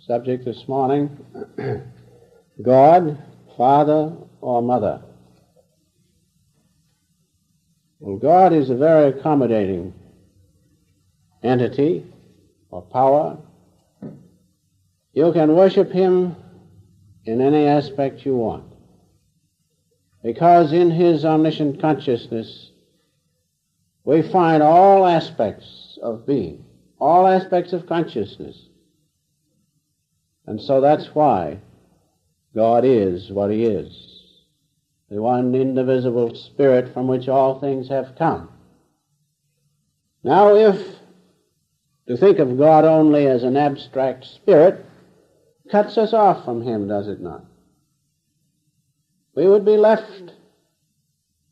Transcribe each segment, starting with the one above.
Subject this morning, God, Father or Mother. Well, God is a very accommodating entity or power. You can worship Him in any aspect you want, because in His omniscient consciousness we find all aspects of being, all aspects of consciousness. And so that's why God is what He is, the one indivisible Spirit from which all things have come. Now, if to think of God only as an abstract spirit cuts us off from Him, does it not? We would be left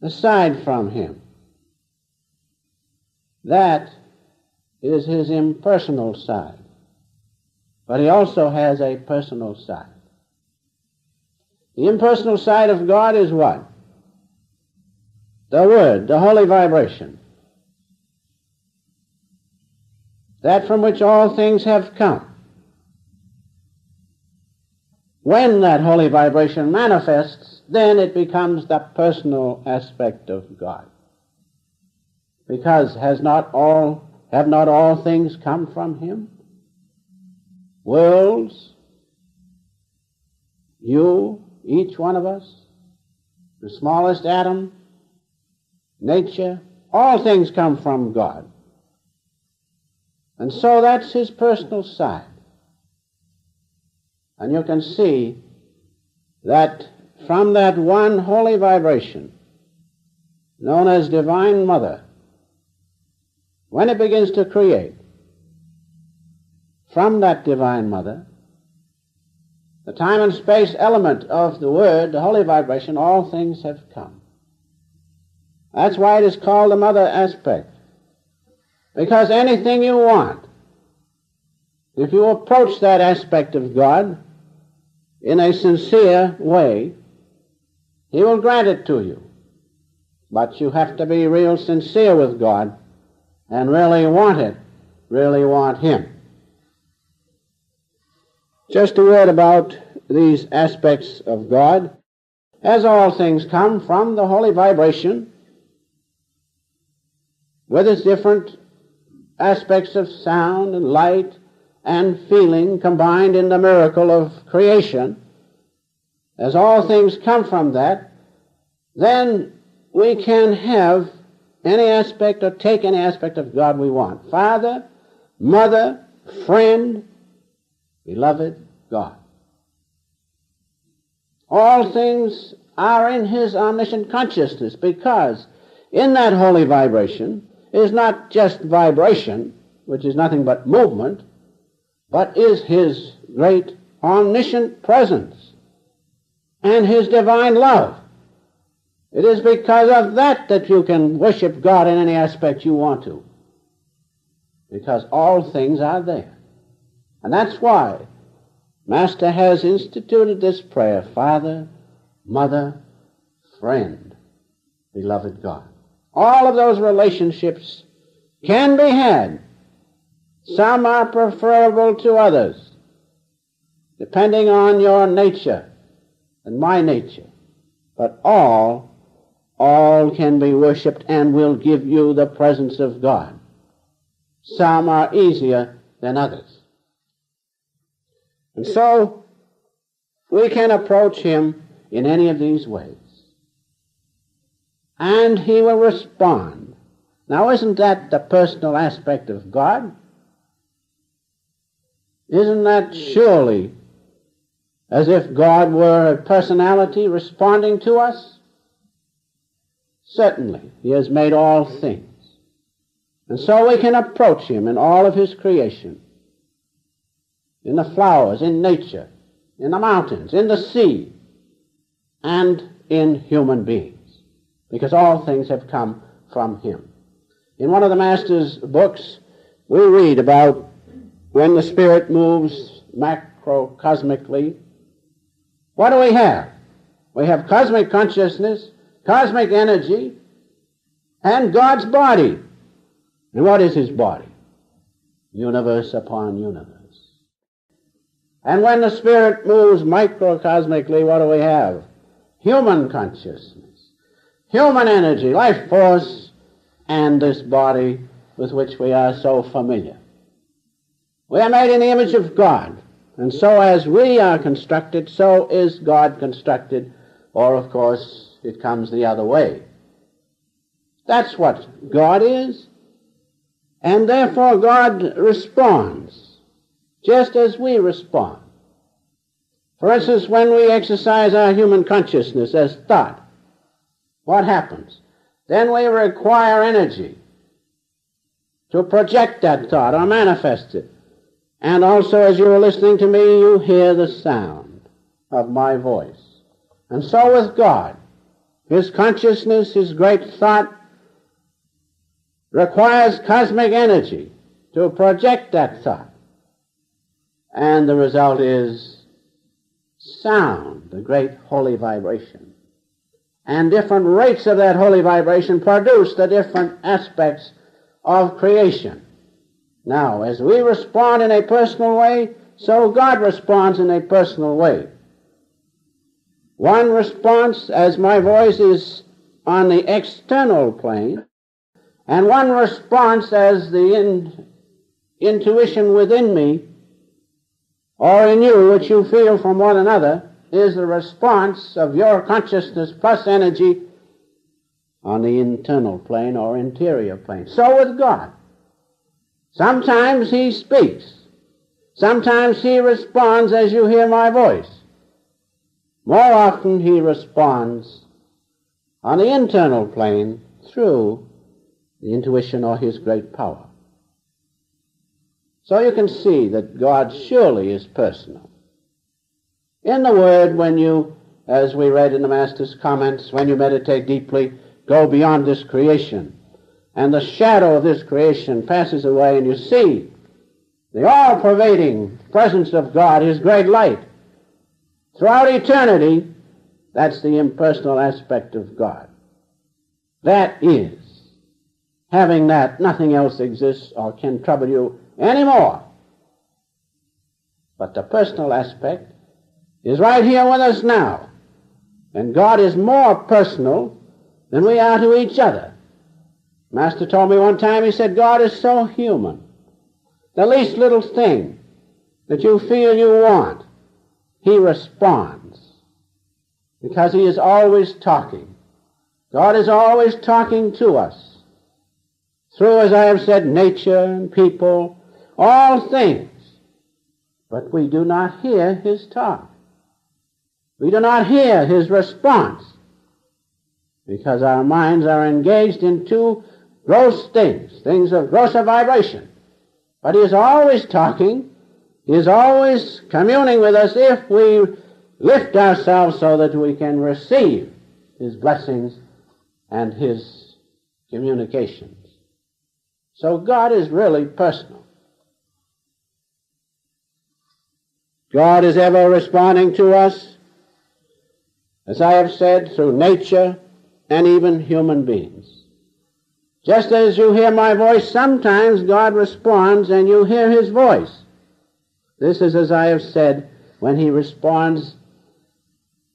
aside from Him. That is His impersonal side. But He also has a personal side. The impersonal side of God is what? The Word, the holy vibration. That from which all things have come. When that holy vibration manifests, then it becomes the personal aspect of God. Because have not all things come from Him? Worlds, you, each one of us, the smallest atom, nature, all things come from God. And so that's His personal side. And you can see that from that one holy vibration, known as Divine Mother, when it begins to create, from that Divine Mother, the time and space element of the Word, the holy vibration, all things have come. That's why it is called the Mother aspect. Because anything you want, if you approach that aspect of God in a sincere way, He will grant it to you. But you have to be real sincere with God and really want it, really want Him. Just a word about these aspects of God. As all things come from the holy vibration, with its different aspects of sound and light and feeling combined in the miracle of creation, as all things come from that, then we can have any aspect or take any aspect of God we want. Father, Mother, friend, beloved God. All things are in His omniscient consciousness, because in that holy vibration is not just vibration, which is nothing but movement, but is His great omniscient presence and His divine love. It is because of that that you can worship God in any aspect you want to, because all things are there. And that's why Master has instituted this prayer, Father, Mother, friend, beloved God. All of those relationships can be had. Some are preferable to others, depending on your nature and my nature. But all can be worshipped and will give you the presence of God. Some are easier than others. And so we can approach Him in any of these ways, and He will respond. Now, isn't that the personal aspect of God? Isn't that surely as if God were a personality responding to us? Certainly, He has made all things. And so we can approach Him in all of His creation, in the flowers, in nature, in the mountains, in the sea, and in human beings, because all things have come from Him. In one of the Master's books, we read about when the Spirit moves macrocosmically. What do we have? We have cosmic consciousness, cosmic energy, and God's body. And what is His body? Universe upon universe. And when the Spirit moves microcosmically, what do we have? Human consciousness, human energy, life force, and this body with which we are so familiar. We are made in the image of God, and so as we are constructed, so is God constructed, or of course it comes the other way. That's what God is, and therefore God responds, just as we respond. For instance, when we exercise our human consciousness as thought, what happens? Then we require energy to project that thought or manifest it. And also, as you are listening to me, you hear the sound of my voice. And so with God, His consciousness, His great thought, requires cosmic energy to project that thought. And the result is sound, the great holy vibration. And different rates of that holy vibration produce the different aspects of creation. Now, as we respond in a personal way, so God responds in a personal way. One response, as my voice is on the external plane, and one response as the intuition within me, or in you, which you feel from one another, is the response of your consciousness plus energy on the internal plane or interior plane. So with God. Sometimes He speaks. Sometimes He responds as you hear my voice. More often He responds on the internal plane through the intuition or His great power. So you can see that God surely is personal. In the Word, when you, as we read in the Master's comments, when you meditate deeply, go beyond this creation, and the shadow of this creation passes away, and you see the all-pervading presence of God, His great light. Throughout eternity, that's the impersonal aspect of God. That is. Having that, nothing else exists or can trouble you anymore. But the personal aspect is right here with us now. And God is more personal than we are to each other. Master told me one time, he said, God is so human. The least little thing that you feel you want, He responds. Because He is always talking. God is always talking to us. Through, as I have said, nature and people, all things. But we do not hear His talk. We do not hear His response. Because our minds are engaged in two gross things, things of grosser vibration. But He is always talking. He is always communing with us if we lift ourselves so that we can receive His blessings and His communications. So God is really personal. God is ever responding to us, as I have said, through nature and even human beings. Just as you hear my voice, sometimes God responds and you hear His voice. This is, as I have said, when He responds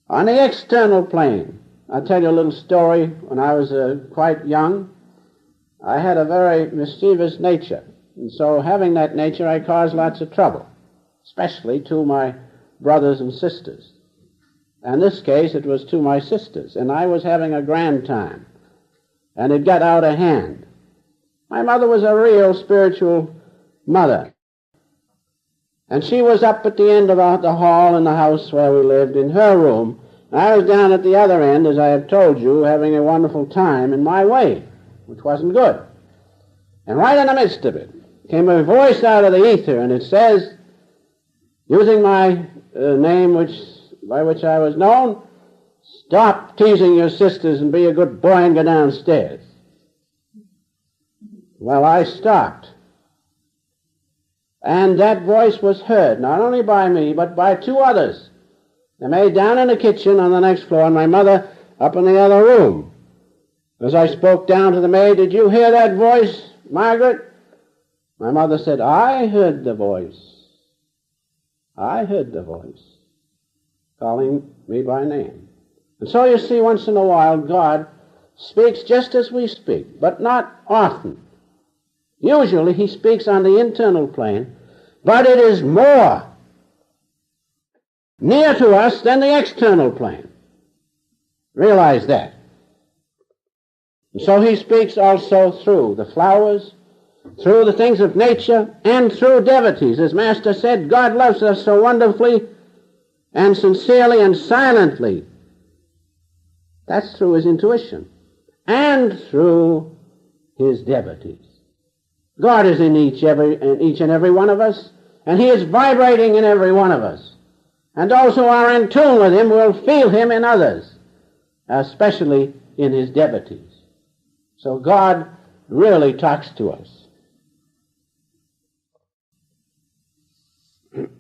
on the external plane. I'll tell you a little story. When I was quite young, I had a very mischievous nature, and so having that nature I caused lots of trouble, especially to my brothers and sisters. In this case it was to my sisters, and I was having a grand time, and it got out of hand. My mother was a real spiritual mother, and she was up at the end of the hall in the house where we lived in her room, and I was down at the other end, as I have told you, having a wonderful time in my way, which wasn't good. And right in the midst of it came a voice out of the ether, and it says, using my name by which I was known, stop teasing your sisters and be a good boy and go downstairs. Well, I stopped. And that voice was heard, not only by me, but by two others. The maid down in the kitchen on the next floor, and my mother up in the other room. As I spoke down to the maid, did you hear that voice, Margaret? My mother said, I heard the voice. I heard the voice calling me by name. And so you see, once in a while, God speaks just as we speak, but not often. Usually he speaks on the internal plane, but it is more near to us than the external plane. Realize that. And so he speaks also through the flowers, through the things of nature, and through devotees. As Master said, God loves us so wonderfully and sincerely and silently. That's through his intuition and through his devotees. God is in each and every one of us, and he is vibrating in every one of us. And those who are in tune with him will feel him in others, especially in his devotees. So God really talks to us.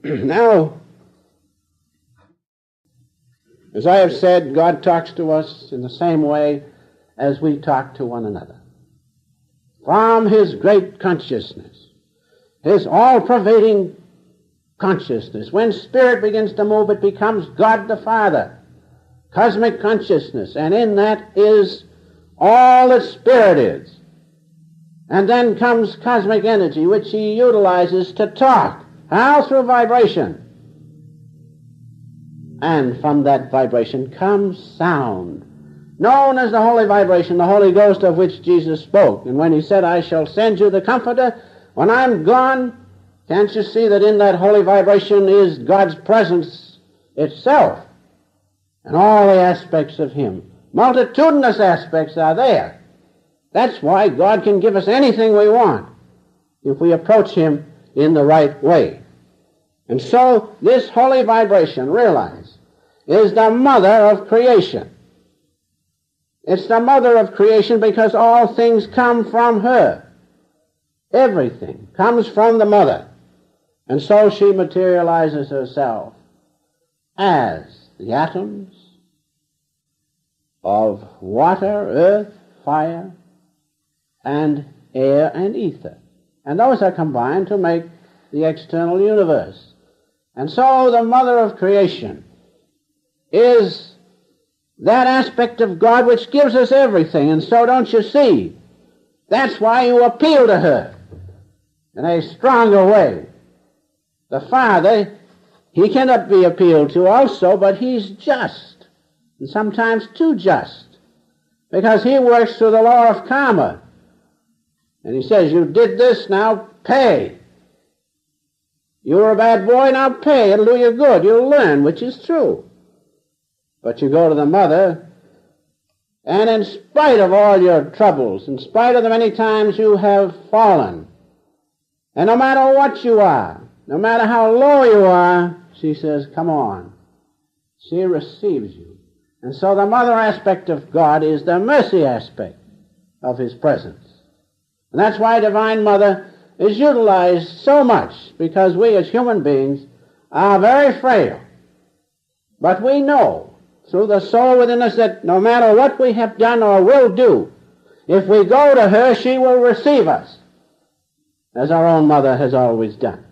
Now, as I have said, God talks to us in the same way as we talk to one another. From his great consciousness, his all-pervading consciousness. When spirit begins to move, it becomes God the Father, cosmic consciousness, and in that is all that spirit is. And then comes cosmic energy, which he utilizes to talk. How? Through vibration. And from that vibration comes sound, known as the holy vibration, the Holy Ghost of which Jesus spoke. And when he said, I shall send you the Comforter, when I'm gone, can't you see that in that holy vibration is God's presence itself and all the aspects of him? Multitudinous aspects are there. That's why God can give us anything we want if we approach him in the right way. And so this holy vibration, realize, is the mother of creation. It's the mother of creation because all things come from her. Everything comes from the mother. And so she materializes herself as the atoms of water, earth, fire, and air and ether. And those are combined to make the external universe. And so the mother of creation is that aspect of God which gives us everything. And so don't you see, that's why you appeal to her in a stronger way. The Father, he cannot be appealed to also, but he's just, and sometimes too just, because he works through the law of karma. And he says, you did this, now pay. You were a bad boy, now pay. It'll do you good. You'll learn, which is true. But you go to the mother, and in spite of all your troubles, in spite of the many times you have fallen, and no matter what you are, no matter how low you are, she says, come on. She receives you. And so the mother aspect of God is the mercy aspect of his presence. And that's why Divine Mother is utilized so much, because we as human beings are very frail. But we know through the soul within us that no matter what we have done or will do, if we go to her, she will receive us, as our own mother has always done.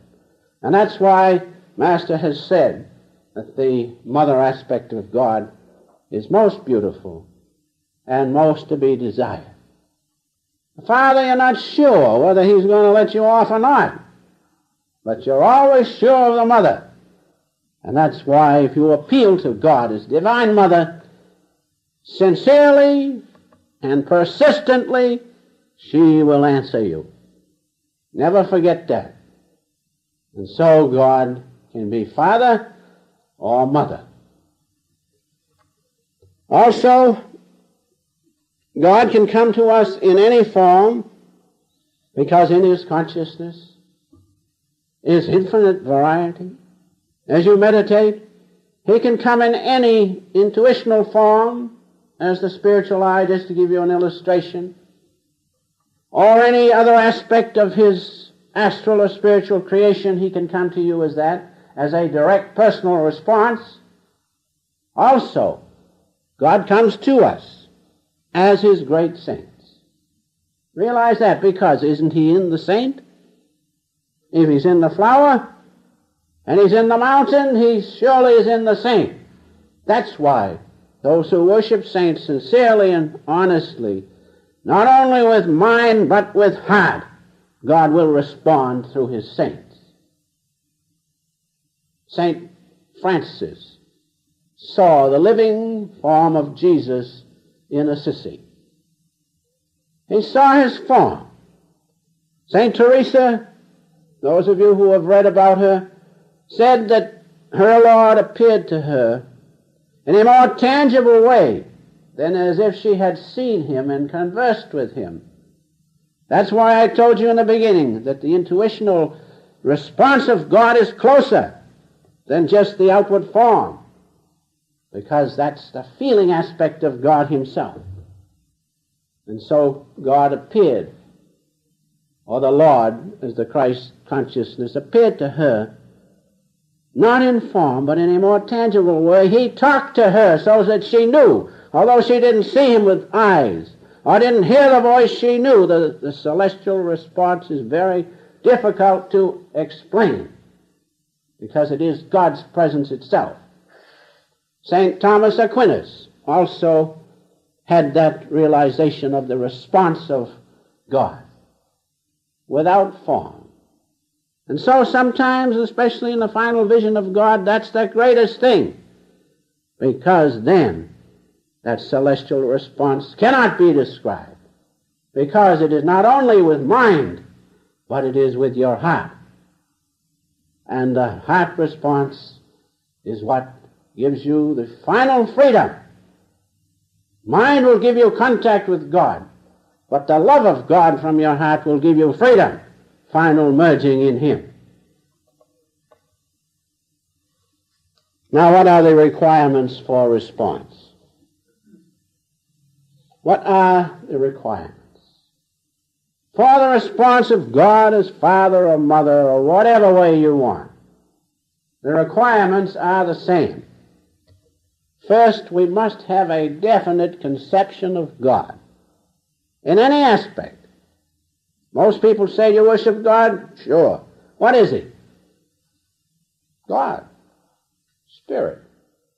And that's why Master has said that the mother aspect of God is most beautiful and most to be desired. The Father, you're not sure whether he's going to let you off or not, but you're always sure of the mother. And that's why if you appeal to God as Divine Mother, sincerely and persistently, she will answer you. Never forget that. And so God can be Father or Mother. Also, God can come to us in any form, because in his consciousness is infinite variety. As you meditate, he can come in any intuitional form, as the spiritual eye, just to give you an illustration, or any other aspect of his astral or spiritual creation. He can come to you as that, as a direct personal response. Also, God comes to us as his great saints. Realize that, because isn't he in the saint? If he's in the flower, and he's in the mountain, he surely is in the saint. That's why those who worship saints sincerely and honestly, not only with mind but with heart, God will respond through his saints. St. Francis saw the living form of Jesus in Assisi. He saw his form. St. Teresa, those of you who have read about her, said that her Lord appeared to her in a more tangible way than as if she had seen him and conversed with him. That's why I told you in the beginning that the intuitional response of God is closer than just the outward form, because that's the feeling aspect of God himself. And so God appeared, or the Lord, as the Christ consciousness, appeared to her, not in form, but in a more tangible way. He talked to her so that she knew, although she didn't see him with eyes, or didn't hear the voice, she knew. The celestial response is very difficult to explain, because it is God's presence itself. St. Thomas Aquinas also had that realization of the response of God without form. And so sometimes, especially in the final vision of God, that's the greatest thing, because then that celestial response cannot be described, because it is not only with mind, but it is with your heart. And the heart response is what gives you the final freedom. Mind will give you contact with God, but the love of God from your heart will give you freedom, final merging in him. Now, what are the requirements for response? What are the requirements? For the response of God as Father or Mother or whatever way you want, the requirements are the same. First, we must have a definite conception of God in any aspect. Most people say, you worship God? Sure. What is he? God. Spirit.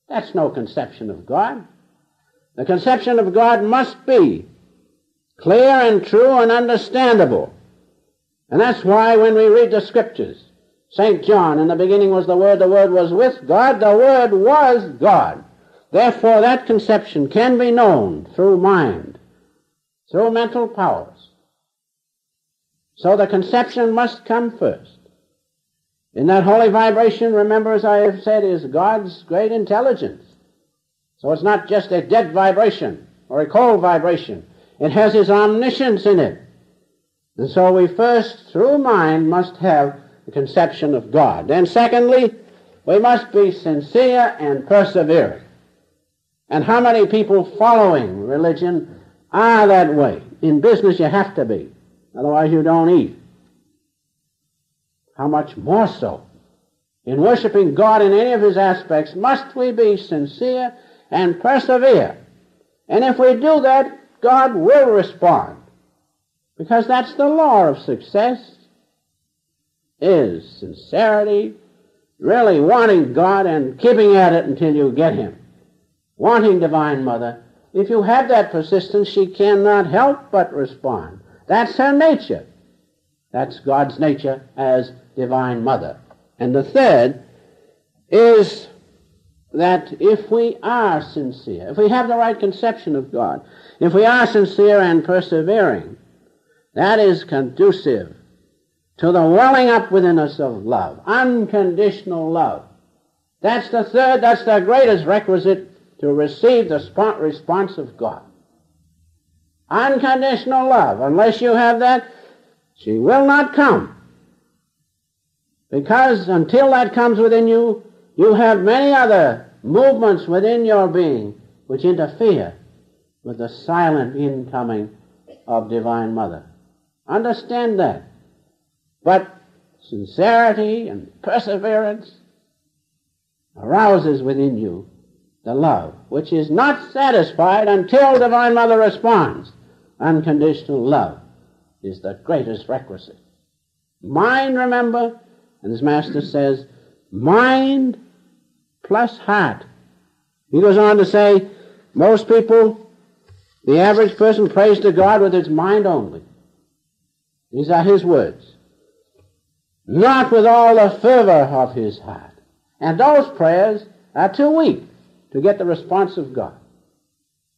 That's no conception of God. The conception of God must be clear and true and understandable. And that's why when we read the Scriptures, St. John, in the beginning was the Word was with God, the Word was God. Therefore, that conception can be known through mind, through mental powers. So the conception must come first. In that holy vibration, remember, as I have said, is God's great intelligence. So it's not just a dead vibration or a cold vibration. It has his omniscience in it. And so we first, through mind, must have the conception of God. Then secondly, we must be sincere and persevering. And how many people following religion are that way? In business you have to be, otherwise you don't eat. How much more so in worshiping God in any of his aspects must we be sincere and persevere. And if we do that, God will respond, because that's the law of success, is sincerity, really wanting God and keeping at it until you get him. Wanting Divine Mother, if you have that persistence, she cannot help but respond. That's her nature. That's God's nature as Divine Mother. And the third is that if we are sincere, if we have the right conception of God, if we are sincere and persevering, that is conducive to the welling up within us of love, unconditional love. That's the third, that's the greatest requisite to receive the response of God. Unconditional love. Unless you have that, she will not come. Because until that comes within you, you have many other movements within your being which interfere with the silent incoming of Divine Mother. Understand that. But sincerity and perseverance arouses within you the love, which is not satisfied until Divine Mother responds. Unconditional love is the greatest requisite. Mind, remember, and as Master says, mind plus heart. He goes on to say, most people, the average person prays to God with his mind only. These are his words. Not with all the fervor of his heart. And those prayers are too weak to get the response of God.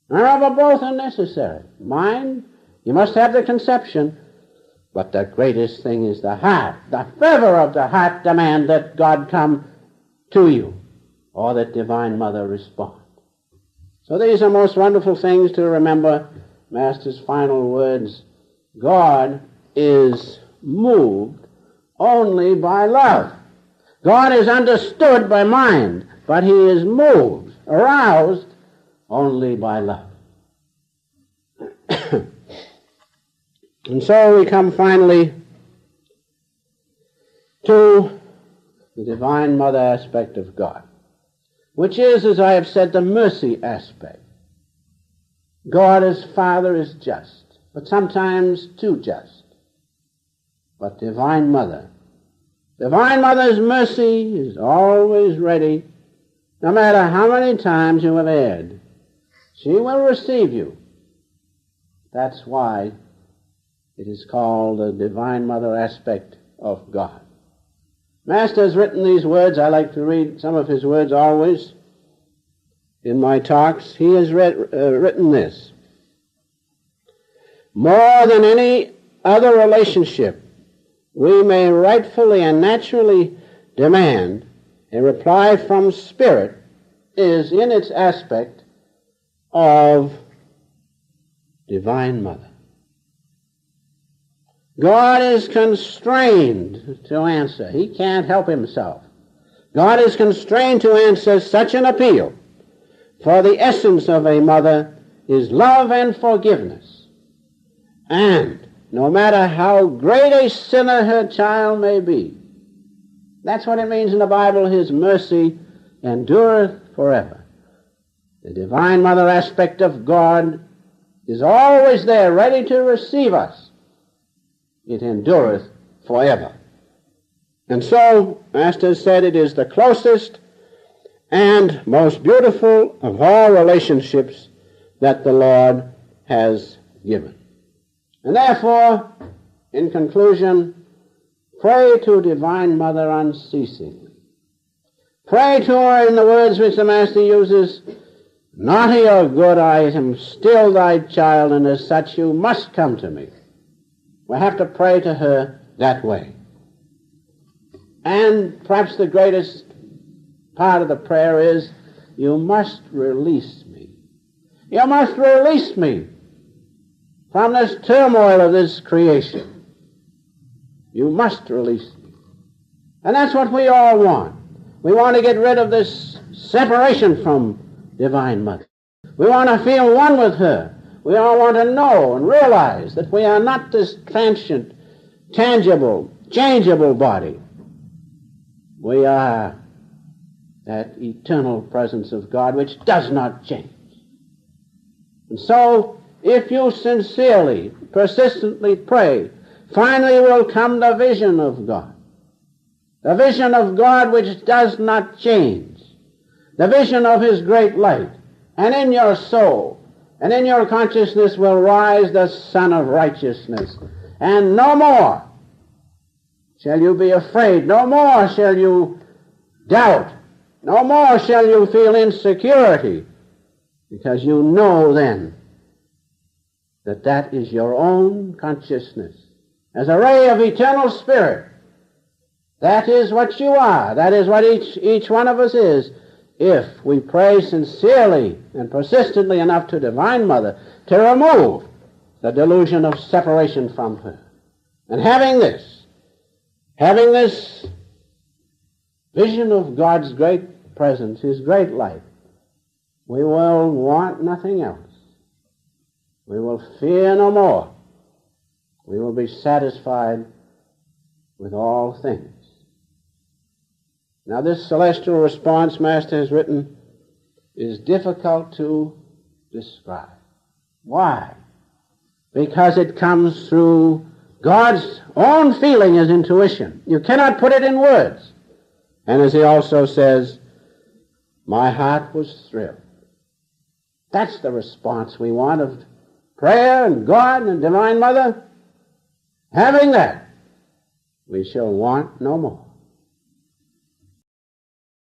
However, both are necessary. Mind, you must have the conception, but the greatest thing is the heart. The fervor of the heart demand that God come to you, or that Divine Mother respond. So these are most wonderful things to remember. Master's final words, God is moved only by love. God is understood by mind, but he is moved, aroused only by love. And so we come finally to the Divine Mother aspect of God, which is, as I have said, the mercy aspect. God as Father is just, but sometimes too just. But Divine Mother's mercy is always ready, no matter how many times you have erred. She will receive you. That's why it is called the Divine Mother aspect of God. Master has written these words. I like to read some of his words always in my talks. He has written this. More than any other relationship, we may rightfully and naturally demand a reply from Spirit is in its aspect of Divine Mother. God is constrained to answer. He can't help himself. God is constrained to answer such an appeal, for the essence of a mother is love and forgiveness. And no matter how great a sinner her child may be, that's what it means in the Bible, his mercy endureth forever. The Divine Mother aspect of God is always there, ready to receive us. It endureth forever. And so, Master said, it is the closest and most beautiful of all relationships that the Lord has given. And therefore, in conclusion, pray to Divine Mother unceasingly. Pray to her in the words which the Master uses, naughty or good, I am still thy child, and as such you must come to me. We have to pray to her that way. And perhaps the greatest part of the prayer is, you must release me. You must release me from this turmoil of this creation. You must release me. And that's what we all want. We want to get rid of this separation from Divine Mother. We want to feel one with her. We all want to know and realize that we are not this transient, tangible, changeable body. We are that eternal presence of God which does not change. And so, if you sincerely, persistently pray, finally will come the vision of God. The vision of God which does not change. The vision of his great light. And in your soul, and in your consciousness will rise the Sun of Righteousness. And no more shall you be afraid. No more shall you doubt. No more shall you feel insecurity. Because you know then that that is your own consciousness. As a ray of eternal spirit, that is what you are. That is what each one of us is. If we pray sincerely and persistently enough to Divine Mother to remove the delusion of separation from her. And having this vision of God's great presence, his great light, we will want nothing else. We will fear no more. We will be satisfied with all things. Now this celestial response, Master has written, is difficult to describe. Why? Because it comes through God's own feeling as intuition. You cannot put it in words. And as he also says, my heart was thrilled. That's the response we want of prayer and God and Divine Mother. Having that, we shall want no more.